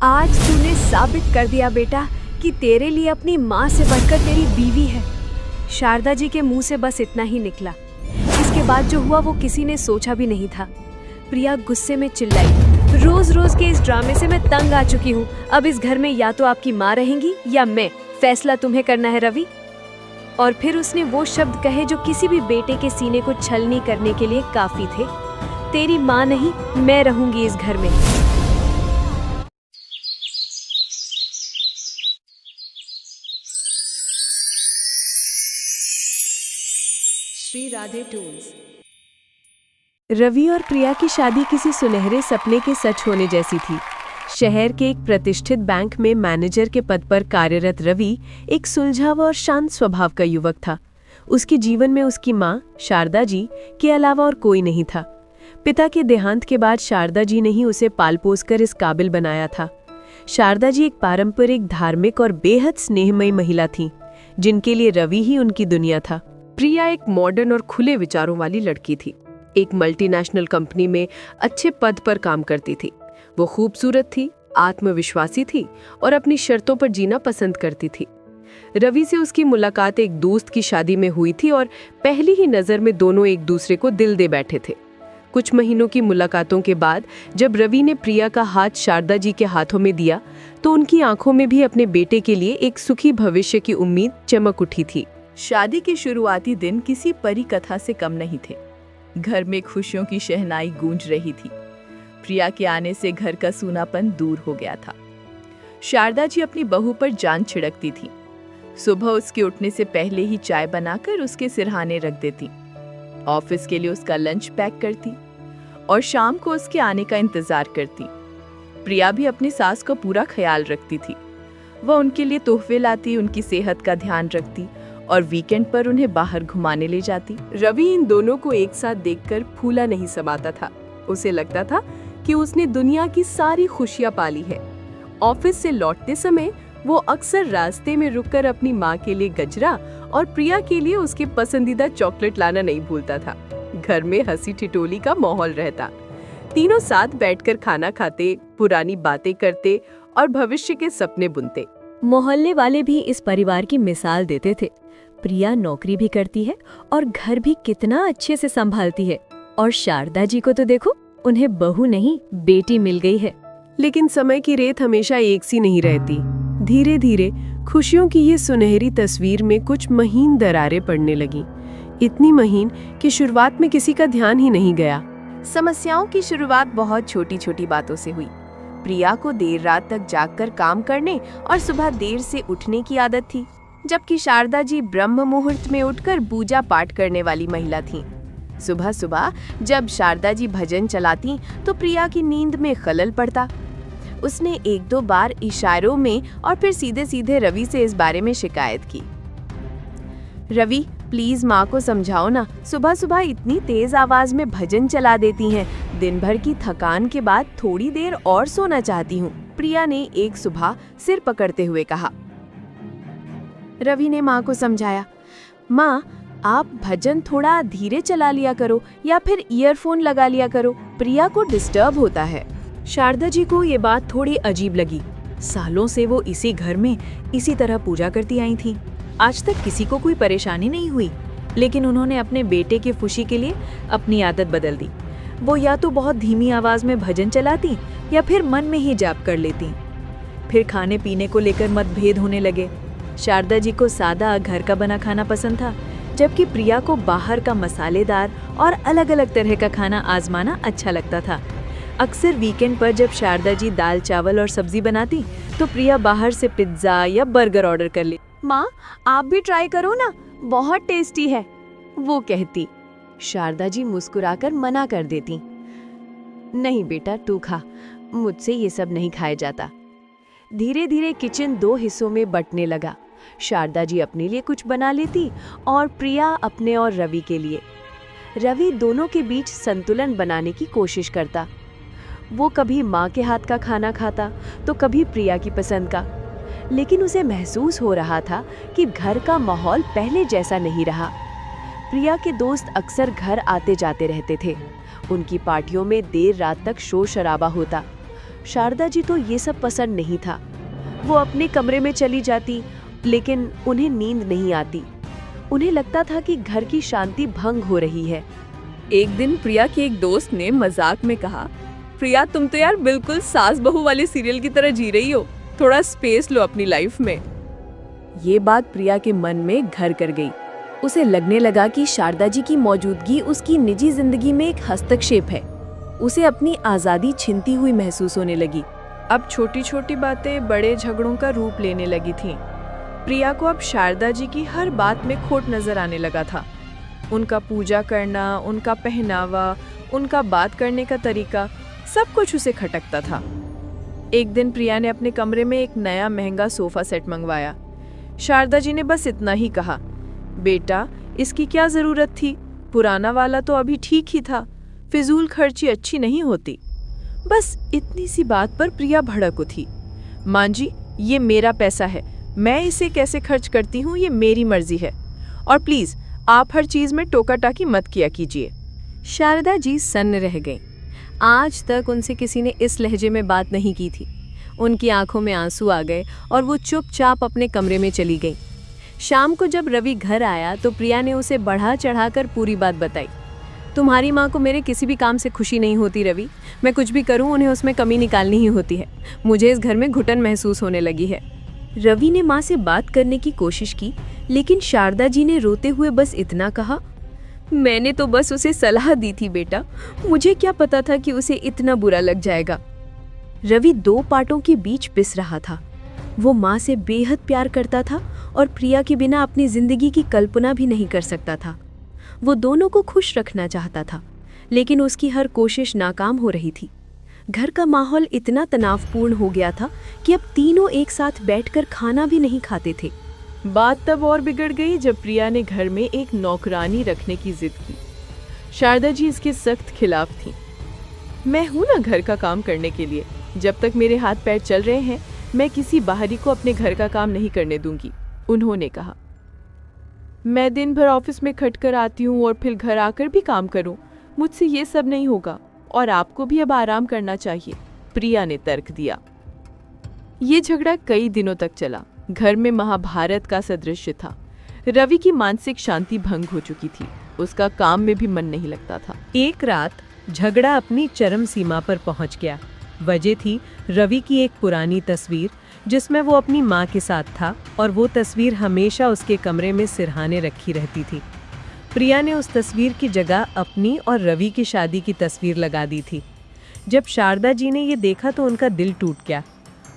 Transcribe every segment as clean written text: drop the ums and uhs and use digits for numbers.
आज तूने साबित कर दिया बेटा कि तेरे लिए अपनी माँ से बढ़कर तेरी बीवी है। शारदा जी के मुंह से बस इतना ही निकला। इसके बाद जो हुआ वो किसी ने सोचा भी नहीं था। प्रिया गुस्से में चिल्लाई, रोज रोज के इस ड्रामे से मैं तंग आ चुकी हूँ। अब इस घर में या तो आपकी माँ रहेंगी या मैं। फैसला तुम्हें करना है रवि। और फिर उसने वो शब्द कहे जो किसी भी बेटे के सीने को छलनी करने के लिए काफी थे। तेरी माँ नहीं, मैं रहूंगी इस घर में। श्री राधे टूल्स। रवि और प्रिया की शादी किसी सुनहरे सपने के सच होने जैसी थी। शहर के एक प्रतिष्ठित बैंक में मैनेजर के पद पर कार्यरत रवि एक सुलझावा और शांत स्वभाव का युवक था। उसके जीवन में उसकी माँ शारदा जी के अलावा और कोई नहीं था। पिता के देहांत के बाद शारदा जी ने ही उसे पाल पोस कर इस काबिल बनाया था। शारदा जी एक पारंपरिक, धार्मिक और बेहद स्नेहमयी महिला थीं, जिनके लिए रवि ही उनकी दुनिया था। प्रिया एक मॉडर्न और खुले विचारों वाली लड़की थी। एक मल्टीनेशनल कंपनी में अच्छे पद पर काम करती थी। वो खूबसूरत थी, आत्मविश्वासी थी और अपनी शर्तों पर जीना पसंद करती थी। रवि से उसकी मुलाकात एक दोस्त की शादी में हुई थी और पहली ही नज़र में दोनों एक दूसरे को दिल दे बैठे थे। कुछ महीनों की मुलाकातों के बाद जब रवि ने प्रिया का हाथ शारदा जी के हाथों में दिया तो उनकी आंखों में भी अपने बेटे के लिए एक सुखी भविष्य की उम्मीद चमक उठी थी। शादी के शुरुआती दिन किसी परी कथा से कम नहीं थे। घर में खुशियों की शहनाई गूंज रही थी। प्रिया के आने से घर का सूनापन दूर हो गया था। शारदा जी अपनी बहू पर जान छिड़कती थी। सुबह उसके उठने से पहले ही चाय बनाकर उसके सिरहाने रख देती, ऑफिस के लिए उसका लंच पैक करती और शाम को उसके आने का इंतजार करती। प्रिया भी अपनी सास का पूरा ख्याल रखती थी। वह उनके लिए तोहफे लाती, उनकी सेहत का ध्यान रखती और वीकेंड पर उन्हें बाहर घुमाने ले जाती। रवि इन दोनों को एक साथ देखकर फूला नहीं समाता था। उसे लगता था कि उसने दुनिया की सारी खुशियां पाली है। ऑफिस से लौटते समय वो अक्सर रास्ते में रुककर अपनी माँ के लिए गजरा और प्रिया के लिए उसके पसंदीदा चॉकलेट लाना नहीं भूलता था। घर में हंसी ठिठोली का माहौल रहता। तीनों साथ बैठकर खाना खाते, पुरानी बातें करते और भविष्य के सपने बुनते। मोहल्ले वाले भी इस परिवार की मिसाल देते थे। प्रिया नौकरी भी करती है और घर भी कितना अच्छे से संभालती है। और शारदा जी को तो देखो, उन्हें बहू नहीं बेटी मिल गई है। लेकिन समय की रेत हमेशा एक सी नहीं रहती। धीरे धीरे खुशियों की ये सुनहरी तस्वीर में कुछ महीन दरारें पड़ने लगीं। इतनी महीन कि शुरुआत में किसी का ध्यान ही नहीं गया। समस्याओं की शुरुआत बहुत छोटी छोटी बातों से हुई। प्रिया को देर रात तक जागकर काम करने और सुबह देर से उठने की आदत थी, जबकि शारदा जी ब्रह्म मुहूर्त में उठकर पूजा पाठ करने वाली महिला थीं। सुबह सुबह जब शारदा जी भजन चलाती तो प्रिया की नींद में खलल पड़ता। उसने एक दो बार इशारों में और फिर सीधे सीधे रवि से इस बारे में शिकायत की। रवि, प्लीज माँ को समझाओ ना, सुबह सुबह इतनी तेज आवाज में भजन चला देती हैं। दिन भर की थकान के बाद थोड़ी देर और सोना चाहती हूँ, प्रिया ने एक सुबह सिर पकड़ते हुए कहा। रवि ने माँ को समझाया, माँ आप भजन थोड़ा धीरे चला लिया करो या फिर ईयरफोन लगा लिया करो, प्रिया को डिस्टर्ब होता है। शारदा जी को ये बात थोड़ी अजीब लगी। सालों से वो इसी घर में इसी तरह पूजा करती आई थी। आज तक किसी को कोई परेशानी नहीं हुई, लेकिन उन्होंने अपने बेटे की खुशी के लिए अपनी आदत बदल दी। वो या तो बहुत धीमी आवाज में भजन चलाती या फिर मन में ही जाप कर लेती। फिर खाने पीने को लेकर मतभेद होने लगे। शारदा जी को सादा घर का बना खाना पसंद था, जबकि प्रिया को बाहर का मसालेदार और अलग अलग तरह का खाना आजमाना अच्छा लगता था। अक्सर वीकेंड पर जब शारदा जी दाल चावल और सब्जी बनाती तो प्रिया बाहर से पिज्जा या बर्गर ऑर्डर कर ले। माँ आप भी ट्राई करो ना, बहुत टेस्टी है, वो कहती। शारदा जी मुस्कुराकर मना कर देती। नहीं बेटा, तू खा, मुझसे ये सब नहीं खाया जाता। धीरे धीरे किचन दो हिस्सों में बंटने लगा। शारदा जी अपने लिए कुछ बना लेती और प्रिया अपने और रवि के लिए। रवि दोनों के बीच संतुलन बनाने की कोशिश करता। वो कभी माँ के हाथ का खाना खाता तो कभी प्रिया की पसंद का, लेकिन उसे महसूस हो रहा था कि घर का माहौल पहले जैसा नहीं रहा। प्रिया के दोस्त अक्सर घर आते जाते रहते थे। उनकी पार्टियों में देर रात तक शोर शराबा होता। शारदा जी को ये सब पसंद नहीं था। वो अपने कमरे में चली जाती, लेकिन उन्हें नींद नहीं आती। उन्हें लगता था कि घर की शांति भंग हो रही है। एक दिन प्रिया के एक दोस्त ने मजाक में कहा, प्रिया तुम तो यार बिल्कुल सास बहू वाले सीरियल की तरह जी रही हो, थोड़ा स्पेस लो अपनी लाइफ में। ये बात प्रिया के मन में घर कर गई। उसे लगने लगा कि शारदा जी की मौजूदगी उसकी निजी जिंदगी में एक हस्तक्षेप है। उसे अपनी आजादी छिनती हुई महसूस होने लगी। अब छोटी छोटी बातें बड़े झगड़ों का रूप लेने लगी थीं। प्रिया को अब शारदा जी की हर बात में खोट नजर आने लगा था। उनका पूजा करना, उनका पहनावा, उनका बात करने का तरीका, सब कुछ उसे खटकता था। एक दिन प्रिया ने अपने कमरे में एक नया महंगा सोफा सेट मंगवाया। शारदा जी ने बस इतना ही कहा, बेटा इसकी क्या जरूरत थी, पुराना वाला तो अभी ठीक ही था, फिजूल खर्ची अच्छी नहीं होती। बस इतनी सी बात पर प्रिया भड़क उठी। मां जी, ये मेरा पैसा है, मैं इसे कैसे खर्च करती हूँ ये मेरी मर्जी है, और प्लीज आप हर चीज में टोका टाकी मत किया कीजिए। शारदा जी सन्न रह गईं। आज तक उनसे किसी ने इस लहजे में बात नहीं की थी। उनकी आंखों में आंसू आ गए और वो चुपचाप अपने कमरे में चली गई। शाम को जब रवि घर आया तो प्रिया ने उसे बढ़ा चढ़ाकर पूरी बात बताई। तुम्हारी माँ को मेरे किसी भी काम से खुशी नहीं होती रवि, मैं कुछ भी करूँ उन्हें उसमें कमी निकालनी ही होती है। मुझे इस घर में घुटन महसूस होने लगी है। रवि ने माँ से बात करने की कोशिश की, लेकिन शारदा जी ने रोते हुए बस इतना कहा, मैंने तो बस उसे सलाह दी थी बेटा, मुझे क्या पता था कि उसे इतना बुरा लग जाएगा। रवि दो पाटों के बीच पिस रहा था। वो माँ से बेहद प्यार करता था और प्रिया के बिना अपनी जिंदगी की कल्पना भी नहीं कर सकता था। वो दोनों को खुश रखना चाहता था, लेकिन उसकी हर कोशिश नाकाम हो रही थी। घर का माहौल इतना तनावपूर्ण हो गया था कि अब तीनों एक साथ बैठकर खाना भी नहीं खाते थे। बात तब और बिगड़ गई जब प्रिया ने घर में एक नौकरानी रखने की जिद की। शारदा जी इसके सख्त खिलाफ थीं। मैं हूं ना घर का काम करने के लिए, जब तक मेरे हाथ पैर चल रहे हैं मैं किसी बाहरी को अपने घर का काम नहीं करने दूंगी, उन्होंने कहा। मैं दिन भर ऑफिस में खटकर आती हूँ और फिर घर आकर भी काम करूँ, मुझसे ये सब नहीं होगा और आपको भी अब आराम करना चाहिए, प्रिया ने तर्क दिया। ये झगड़ा कई दिनों तक चला। घर में महाभारत का सदृश्य था। रवि की मानसिक शांति भंग हो चुकी थी, उसका काम में भी मन नहीं लगता था। एक रात झगड़ा अपनी चरम सीमा पर पहुंच गया। वजह थी रवि की एक पुरानी तस्वीर जिसमें वो अपनी माँ के साथ था और वो तस्वीर हमेशा उसके कमरे में सिरहाने रखी रहती थी। प्रिया ने उस तस्वीर की जगह अपनी और रवि की शादी की तस्वीर लगा दी थी। जब शारदा जी ने ये देखा तो उनका दिल टूट गया।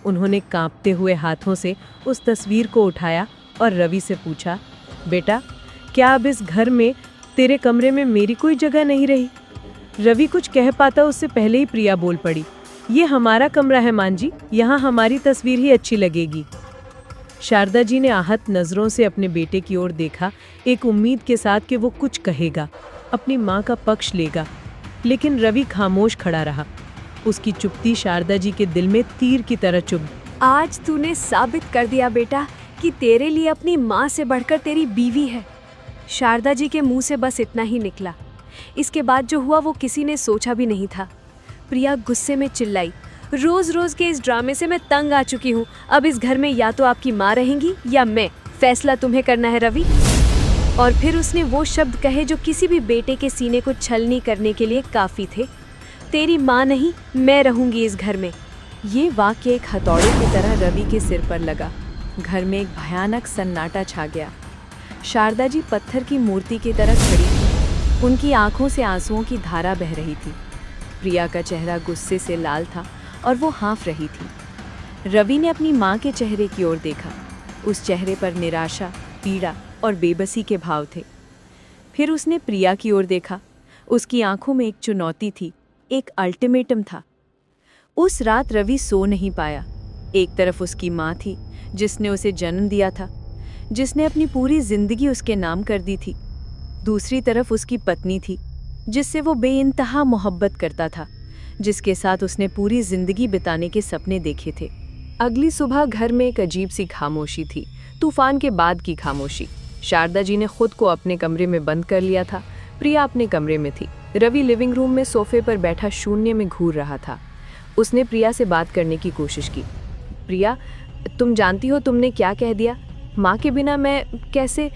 उन्होंने कांपते हुए हाथों से उस तस्वीर को उठाया और रवि से पूछा, बेटा क्या अब इस घर में तेरे कमरे में मेरी कोई जगह नहीं रही? रवि कुछ कह पाता उससे पहले ही प्रिया बोल पड़ी, ये हमारा कमरा है मां जी, यहाँ हमारी तस्वीर ही अच्छी लगेगी। शारदा जी ने आहत नजरों से अपने बेटे की ओर देखा, एक उम्मीद के साथ कि वो कुछ कहेगा, अपनी माँ का पक्ष लेगा, लेकिन रवि खामोश खड़ा रहा। उसकी चुप्पी शारदा जी के दिल में तीर की तरह चुभ। आज तूने साबित कर दिया बेटा कि तेरे लिए अपनी माँ से बढ़कर तेरी बीवी है। शारदा जी के मुंह से बस इतना ही निकला। इसके बाद जो हुआ वो किसी ने सोचा भी नहीं था। प्रिया गुस्से में चिल्लाई, रोज रोज के इस ड्रामे से मैं तंग आ चुकी हूँ। अब इस घर में या तो आपकी माँ रहेंगी या मैं, फैसला तुम्हें करना है रवि। और फिर उसने वो शब्द कहे जो किसी भी बेटे के सीने को छलनी करने के लिए काफी थे, तेरी माँ नहीं, मैं रहूंगी इस घर में। ये वाक्य एक हथौड़े की तरह रवि के सिर पर लगा। घर में एक भयानक सन्नाटा छा गया। शारदा जी पत्थर की मूर्ति की तरह खड़ी थी। उनकी आंखों से आंसुओं की धारा बह रही थी। प्रिया का चेहरा गुस्से से लाल था और वो हाँफ रही थी। रवि ने अपनी माँ के चेहरे की ओर देखा। उस चेहरे पर निराशा, पीड़ा और बेबसी के भाव थे। फिर उसने प्रिया की ओर देखा। उसकी आंखों में एक चुनौती थी, एक अल्टीमेटम था। उस रात रवि सो नहीं पाया। एक तरफ उसकी माँ थी जिसने उसे जन्म दिया था, जिसने अपनी पूरी जिंदगी उसके नाम कर दी थी। दूसरी तरफ उसकी पत्नी थी जिससे वो बेइंतहा मोहब्बत करता था, जिसके साथ उसने पूरी जिंदगी बिताने के सपने देखे थे। अगली सुबह घर में एक अजीब सी खामोशी थी, तूफान के बाद की खामोशी। शारदा जी ने खुद को अपने कमरे में बंद कर लिया था। प्रिया अपने कमरे में थी। रवि लिविंग रूम में सोफे पर बैठा शून्य में घूर रहा था। उसने प्रिया से बात करने की कोशिश की। प्रिया, तुम जानती हो तुमने क्या कह दिया? माँ के बिना मैं कैसे?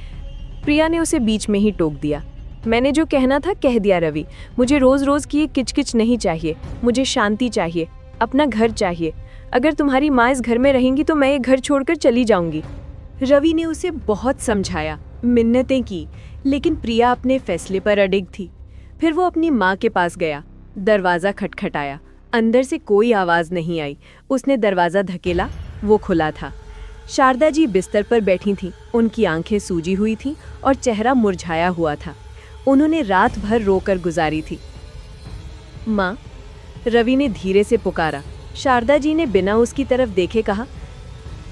प्रिया ने उसे बीच में ही टोक दिया। मैंने जो कहना था कह दिया रवि। मुझे रोज रोज की ये किचकिच नहीं चाहिए। मुझे शांति चाहिए, अपना घर चाहिए। अगर तुम्हारी माँ इस घर में रहेंगी तो मैं ये घर छोड़कर चली जाऊंगी। रवि ने उसे बहुत समझाया, मिन्नतें की, लेकिन प्रिया अपने फैसले पर अडिग थी। फिर वो अपनी माँ के पास गया। दरवाज़ा खटखटाया। अंदर से कोई आवाज़ नहीं आई। उसने दरवाज़ा धकेला, वो खुला था। शारदा जी बिस्तर पर बैठी थीं। उनकी आंखें सूजी हुई थीं और चेहरा मुरझाया हुआ था। उन्होंने रात भर रोकर गुजारी थी। माँ, रवि ने धीरे से पुकारा। शारदा जी ने बिना उसकी तरफ देखे कहा,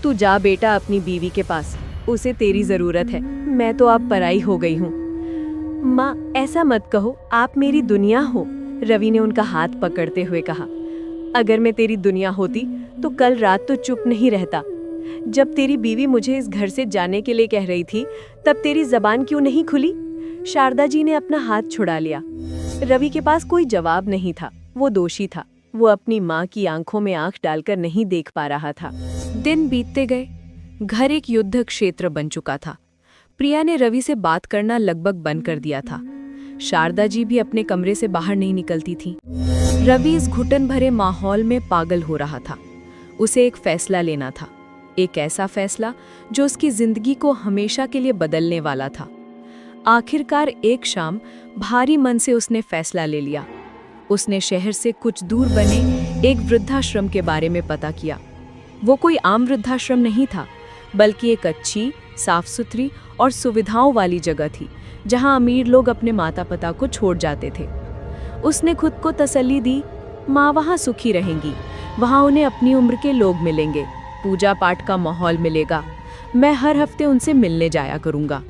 तू जा बेटा अपनी बीवी के पास, उसे तेरी ज़रूरत है। मैं तो अब पराई हो गई हूँ। माँ, ऐसा मत कहो, आप मेरी दुनिया हो। रवि ने उनका हाथ पकड़ते हुए कहा, अगर मैं तेरी दुनिया होती तो कल रात तो चुप नहीं रहता। जब तेरी बीवी मुझे इस घर से जाने के लिए कह रही थी तब तेरी जबान क्यों नहीं खुली? शारदा जी ने अपना हाथ छुड़ा लिया। रवि के पास कोई जवाब नहीं था। वो दोषी था। वो अपनी माँ की आंखों में आंख डालकर नहीं देख पा रहा था। दिन बीतते गए। घर एक युद्ध क्षेत्र बन चुका था। प्रिया ने रवि से बात करना लगभग बंद कर दिया था। शारदा जी भी अपने कमरे से बाहर नहीं निकलती थी। रवि इस घुटन भरे माहौल में पागल हो रहा था। उसे एक फैसला लेना था, एक ऐसा फैसला जो उसकी जिंदगी को हमेशा के लिए बदलने वाला था। आखिरकार एक शाम भारी मन से उसने फैसला ले लिया। उसने शहर से कुछ दूर बने एक वृद्धाश्रम के बारे में पता किया। वो कोई आम वृद्धाश्रम नहीं था, बल्कि एक अच्छी, साफ सुथरी और सुविधाओं वाली जगह थी, जहां अमीर लोग अपने माता पिता को छोड़ जाते थे। उसने खुद को तसल्ली दी, माँ वहाँ सुखी रहेंगी, वहाँ उन्हें अपनी उम्र के लोग मिलेंगे, पूजा पाठ का माहौल मिलेगा, मैं हर हफ्ते उनसे मिलने जाया करूँगा।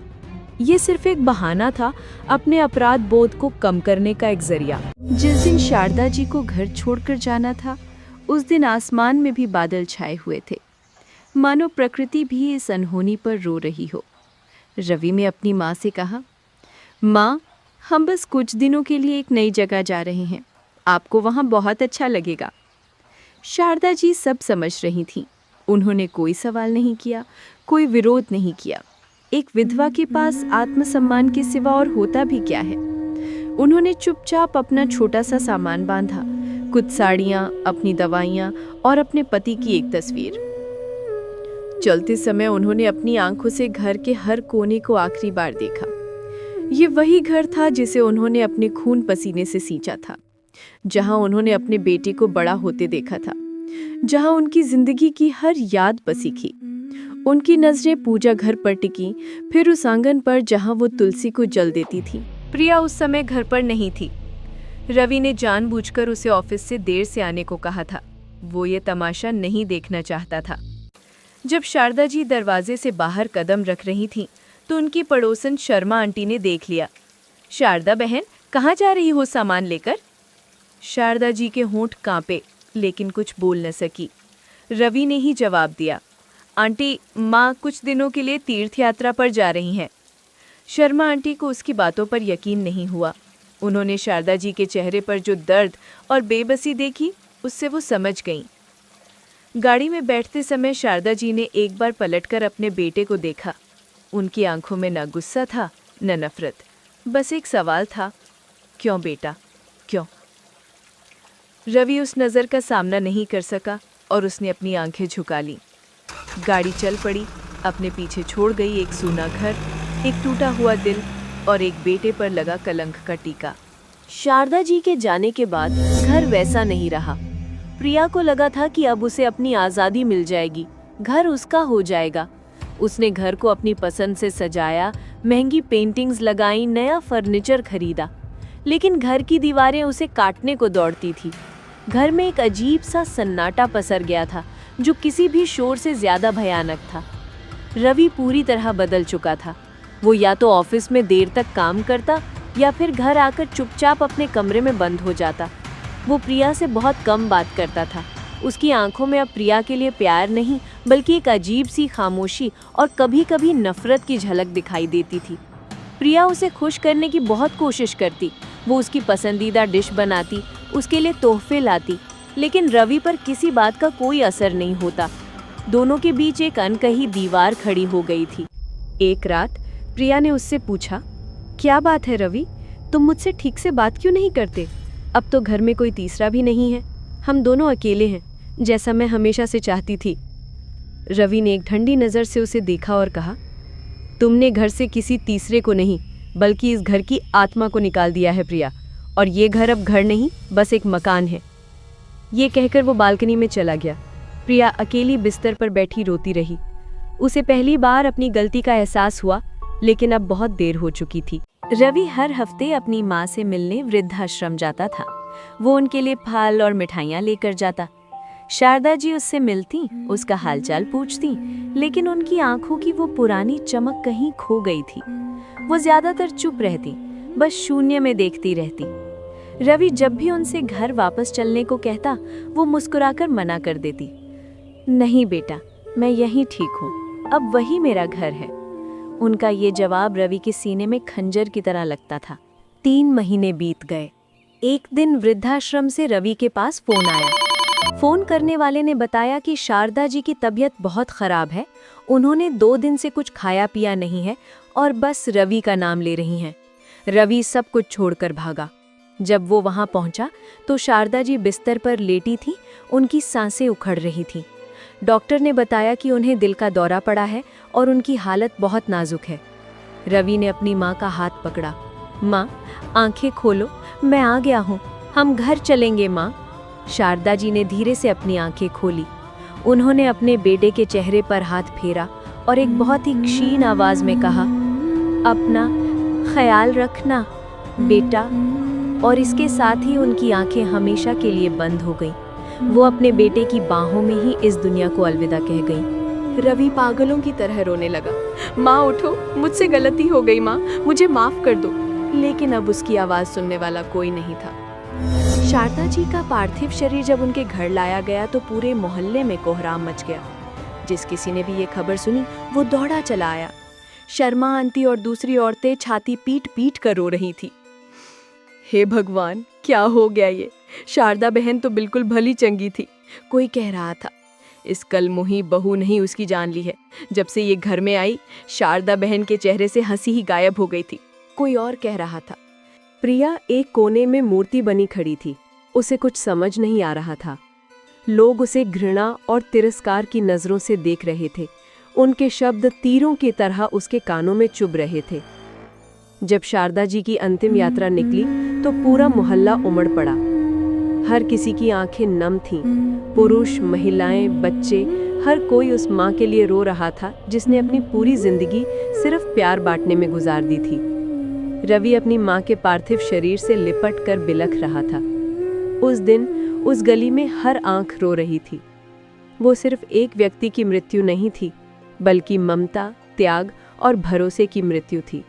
ये सिर्फ एक बहाना था, अपने अपराध बोध को कम करने का एक जरिया। जिस दिन शारदा जी को घर छोड़कर जाना था, उस दिन आसमान में भी बादल छाए हुए थे, मानो प्रकृति भी इस अनहोनी पर रो रही हो। रवि ने अपनी माँ से कहा, माँ, हम बस कुछ दिनों के लिए एक नई जगह जा रहे हैं, आपको वहाँ बहुत अच्छा लगेगा। शारदा जी सब समझ रही थीं। उन्होंने कोई सवाल नहीं किया, कोई विरोध नहीं किया। एक विधवा के पास आत्मसम्मान के सिवा और होता भी क्या है। उन्होंने चुपचाप अपना छोटा सा सामान बांधा, कुछ साड़ियाँ, अपनी दवाइयाँ और अपने पति की एक तस्वीर। चलते समय उन्होंने अपनी आंखों से घर के हर कोने को आखिरी बार देखा। ये वही घर था जिसे उन्होंने अपने खून पसीने से सींचा था, जहाँ उन्होंने अपने बेटे को बड़ा होते देखा था, जहाँ उनकी जिंदगी की हर याद बसी थी। उनकी नजरें पूजा घर पर टिकी, फिर उस आंगन पर जहाँ वो तुलसी को जल देती थी। प्रिया उस समय घर पर नहीं थी। रवि ने जानबूझकर उसे ऑफिस से देर से आने को कहा था। वो ये तमाशा नहीं देखना चाहता था। जब शारदा जी दरवाजे से बाहर कदम रख रही थीं, तो उनकी पड़ोसन शर्मा आंटी ने देख लिया। शारदा बहन, कहाँ जा रही हो सामान लेकर? शारदा जी के होंठ कांपे, लेकिन कुछ बोल न सकी। रवि ने ही जवाब दिया, आंटी, माँ कुछ दिनों के लिए तीर्थ यात्रा पर जा रही हैं। शर्मा आंटी को उसकी बातों पर यकीन नहीं हुआ। उन्होंने शारदा जी के चेहरे पर जो दर्द और बेबसी देखी, उससे वो समझ गईं। गाड़ी में बैठते समय शारदा जी ने एक बार पलटकर अपने बेटे को देखा। उनकी आंखों में न गुस्सा था न नफरत, बस एक सवाल था, क्यों बेटा, क्यों? रवि उस नज़र का सामना नहीं कर सका और उसने अपनी आंखें झुका लीं। गाड़ी चल पड़ी, अपने पीछे छोड़ गई एक सूना घर, एक टूटा हुआ दिल और एक बेटे पर लगा कलंक का टीका। शारदा जी के जाने के बाद घर वैसा नहीं रहा। प्रिया को लगा था कि अब उसे अपनी आज़ादी मिल जाएगी, घर उसका हो जाएगा। उसने घर को अपनी पसंद से सजाया, महंगी पेंटिंग्स लगाई, नया फर्नीचर खरीदा, लेकिन घर की दीवारें उसे काटने को दौड़ती थी। घर में एक अजीब सा सन्नाटा पसर गया था, जो किसी भी शोर से ज्यादा भयानक था। रवि पूरी तरह बदल चुका था। वो या तो ऑफिस में देर तक काम करता या फिर घर आकर चुपचाप अपने कमरे में बंद हो जाता। वो प्रिया से बहुत कम बात करता था। उसकी आंखों में अब प्रिया के लिए प्यार नहीं, बल्कि एक अजीब सी खामोशी और कभी कभी नफरत की झलक दिखाई देती थी। प्रिया उसे खुश करने की बहुत कोशिश करती। वो उसकी पसंदीदा डिश बनाती, उसके लिए तोहफे लाती, लेकिन रवि पर किसी बात का कोई असर नहीं होता। दोनों के बीच एक अनकही दीवार खड़ी हो गई थी। एक रात प्रिया ने उससे पूछा, क्या बात है रवि, तुम मुझसे ठीक से बात क्यों नहीं करते? अब तो घर में कोई तीसरा भी नहीं है, हम दोनों अकेले हैं, जैसा मैं हमेशा से चाहती थी। रवि ने एक ठंडी नज़र से उसे देखा और कहा, तुमने घर से किसी तीसरे को नहीं बल्कि इस घर की आत्मा को निकाल दिया है प्रिया, और ये घर अब घर नहीं बस एक मकान है। ये कहकर वो बालकनी में चला गया। प्रिया अकेली बिस्तर पर बैठी रोती रही। उसे पहली बार अपनी गलती का एहसास हुआ, लेकिन अब बहुत देर हो चुकी थी। रवि हर हफ्ते अपनी माँ से मिलने वृद्धाश्रम जाता था। वो उनके लिए फल और मिठाइयाँ लेकर जाता। शारदा जी उससे मिलती, उसका हालचाल पूछती, लेकिन उनकी आंखों की वो पुरानी चमक कहीं खो गई थी। वो ज्यादातर चुप रहती, बस शून्य में देखती रहती। रवि जब भी उनसे घर वापस चलने को कहता, वो मुस्कुराकर मना कर देती। नहीं बेटा, मैं यहीं ठीक हूँ, अब वही मेरा घर है। उनका ये जवाब रवि के सीने में खंजर की तरह लगता था। 3 महीने बीत गए। एक दिन वृद्धाश्रम से रवि के पास फोन आया। फोन करने वाले ने बताया कि शारदा जी की तबीयत बहुत खराब है, उन्होंने 2 दिन से कुछ खाया पिया नहीं है और बस रवि का नाम ले रही हैं। रवि सब कुछ छोड़कर भागा। जब वो वहां पहुंचा तो शारदा जी बिस्तर पर लेटी थी, उनकी सांसें उखड़ रही थीं। डॉक्टर ने बताया कि उन्हें दिल का दौरा पड़ा है और उनकी हालत बहुत नाजुक है। रवि ने अपनी माँ का हाथ पकड़ा। माँ, आंखें खोलो, मैं आ गया हूँ, हम घर चलेंगे माँ। शारदा जी ने धीरे से अपनी आंखें खोली। उन्होंने अपने बेटे के चेहरे पर हाथ फेरा और एक बहुत ही क्षीण आवाज में कहा, अपना ख्याल रखना बेटा। और इसके साथ ही उनकी आंखें हमेशा के लिए बंद हो गईं। वो अपने बेटे की बाहों में ही इस दुनिया को अलविदा कह गई। रवि पागलों की तरह रोने लगा। माँ उठो, मुझसे गलती हो गई माँ, मुझे माफ कर दो। लेकिन अब उसकी आवाज सुनने वाला कोई नहीं था। शारदा जी का पार्थिव शरीर जब उनके घर लाया गया तो पूरे मोहल्ले में कोहराम मच गया। जिस किसी ने भी ये खबर सुनी वो दौड़ा चला आया। शर्मा आंटी और दूसरी औरतें छाती पीट पीट कर रो रही थी। हे भगवान, क्या हो गया ये? शारदा बहन तो बिल्कुल भली चंगी थी। कोई कह रहा था, इस कलमुही बहू ने ही उसकी जान ली है। जब से ये घर में आई, शारदा बहन के चेहरे से हंसी ही गायब हो गई थी। कोई और कह रहा था। प्रिया एक कोने में मूर्ति बनी खड़ी थी। उसे कुछ समझ नहीं आ रहा था। लोग उसे घृणा और तिरस्कार की नजरों से देख रहे थे। उनके शब्द तीरों की तरह उसके कानों में चुभ रहे थे। जब शारदा जी की अंतिम यात्रा निकली तो पूरा मोहल्ला उमड़ पड़ा। हर किसी की आंखें नम थीं। पुरुष, महिलाएं, बच्चे, हर कोई उस माँ के लिए रो रहा था जिसने अपनी पूरी जिंदगी सिर्फ प्यार बांटने में गुजार दी थी। रवि अपनी माँ के पार्थिव शरीर से लिपट कर बिलख रहा था। उस दिन उस गली में हर आंख रो रही थी। वो सिर्फ एक व्यक्ति की मृत्यु नहीं थी, बल्कि ममता, त्याग और भरोसे की मृत्यु थी।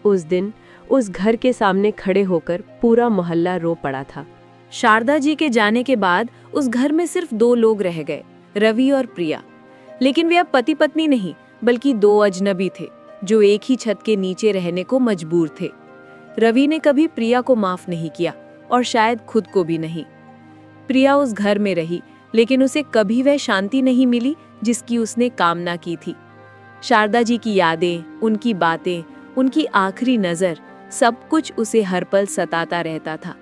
उस दिन उस घर के सामने खड़े होकर पूरा मोहल्ला रो पड़ा था। शारदा जी के जाने के बाद उस घर में सिर्फ 2 लोग रह गए, रवि और प्रिया। लेकिन वे अब पति पत्नी नहीं, बल्कि 2 अजनबी थे जो एक ही छत के नीचे रहने को मजबूर थे। रवि ने कभी प्रिया को माफ नहीं किया और शायद खुद को भी नहीं। प्रिया उस घर में रही, लेकिन उसे कभी वह शांति नहीं मिली जिसकी उसने कामना की थी। शारदा जी की यादें, उनकी बातें, उनकी आखिरी नजर, सब कुछ उसे हर पल सताता रहता था।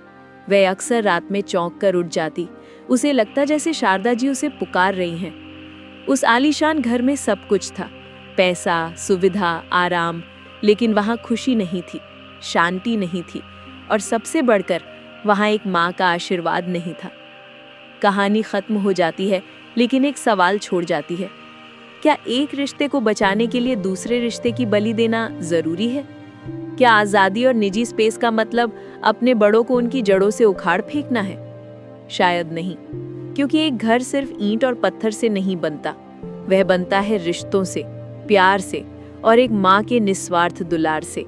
वह अक्सर रात में चौंक कर उठ जाती। उसे लगता जैसे शारदा जी उसे पुकार रही हैं। उस आलीशान घर में सब कुछ था, पैसा, सुविधा, आराम, लेकिन वहाँ खुशी नहीं थी, शांति नहीं थी और सबसे बढ़कर वहाँ एक माँ का आशीर्वाद नहीं था। कहानी खत्म हो जाती है, लेकिन एक सवाल छोड़ जाती है। क्या एक रिश्ते को बचाने के लिए दूसरे रिश्ते की बलि देना जरूरी है? क्या आजादी और निजी स्पेस का मतलब अपने बड़ों को उनकी जड़ों से उखाड़ फेंकना है? शायद नहीं, क्योंकि एक घर सिर्फ ईंट और पत्थर से नहीं बनता। वह बनता है रिश्तों से, प्यार से और एक माँ के निस्वार्थ दुलार से।